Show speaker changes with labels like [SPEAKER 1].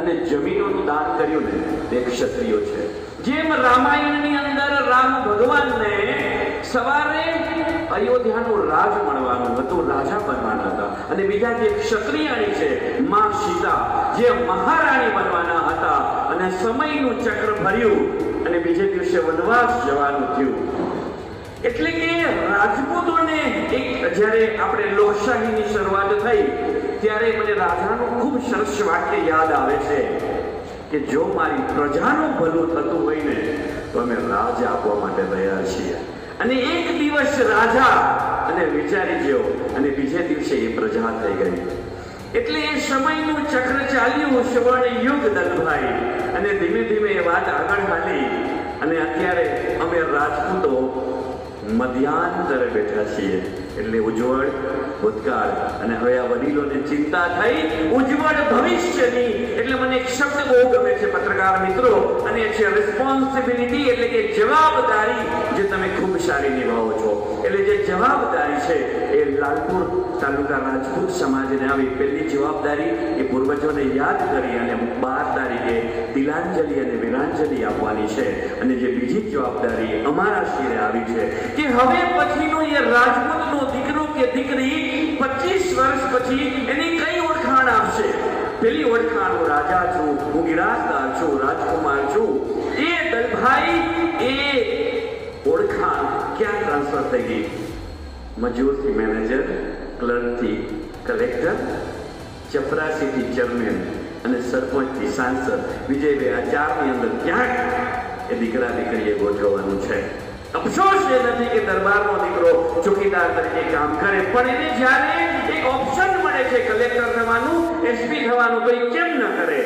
[SPEAKER 1] અને જમીનોનું દાન કર્યું ને તે ક્ષત્રિયો છે. જેમ રામાયણની અંદર રામ ભગવાનને સવારે અયોધ્યાનું રાજ મળવાનું હતું, રાજા બનવાના હતા, અને બીજા જે ક્ષત્રિયાણી છે માં સીતા જે મહારાણી બનવાના હતા, અને સમયનું ચક્ર ભર્યું અને બીજે દિવસે વનવાસ જવાનું થયું. એટલે કે રાજપૂતોને જ્યારે આપણે લોકશાહીની શરૂઆત થઈ ત્યારે મને રાજાનું ખૂબ સરસ વાક્ય યાદ આવે છે કે જો મારી પ્રજાનું ભલું થતું હોય ને તો અમે રાજ આપવા માટે તૈયાર છીએ. અને એક દિવસ રાજા અને વિચારી ગયો અને બીજે દિવસે એ પ્રજા થઈ ગઈ. એટલે એ સમયનું ચક્ર ચાલ્યું, સુવર્ણ યુગ દલભાઈ, અને ધીમે ધીમે એ વાત આગળ હાલી અને અત્યારે અમે રાજપૂતો મધ્યાંતરે બેઠા છીએ. એટલે ઉજ્જવળ ભૂતકાળ અને હવે આ વડીલોને ચિંતા થઈ ઉજ્જવળ ભવિષ્યની. એટલે મને એક શબ્દ બહુ ગમે છે પત્રકાર મિત્રો, અને એ છે રિસ્પોન્સિબિલિટી, એટલે કે જવાબદારી જે તમે ખૂબ સારી નિભાવો છો. એટલે જે જવાબદારી છે એ લાલપુર તાલુકા રાજપૂત સમાજને આવી પહેલી જવાબદારી એ પૂર્વજોને યાદ કરી અને 12 તારીખે તિલાંજલિ અને વીરાંજલિ આપવાની છે. અને જે બીજી જવાબદારી અમારા શિરે આવી છે કે હવે પછીનો એ રાજપૂતનો દીકરો કે દીકરી 25 વર્ષ પછી એની કઈ ઓળખાણ આપશે. પેલી ઓળખાણ હું રાજા છું, હું ગિરાસદાર છું, રાજકુમાર છું. એ દલભાઈ એ ઓળખાણ ક્યાં ટ્રાન્સફર થઈ ગઈ? મજૂરથી મેનેજર, ક્લર્કથી કલેક્ટર, ચપરાસીથી ચેરમેન અને સરપંચથી સાંસદ. વિજયભાઈ આ ચારની અંદર ક્યાંક એ દીકરા દીકરીએ ગોઠવવાનું છે. અફસોસ એ નથી કે દરબારનો દીકરો ચોકીદાર તરીકે કામ કરે, પણ એને જ્યારે એક ઓપ્શન મળે છે કલેક્ટર થવાનું, એસપી થવાનું, તો એ કેમ ન કરે?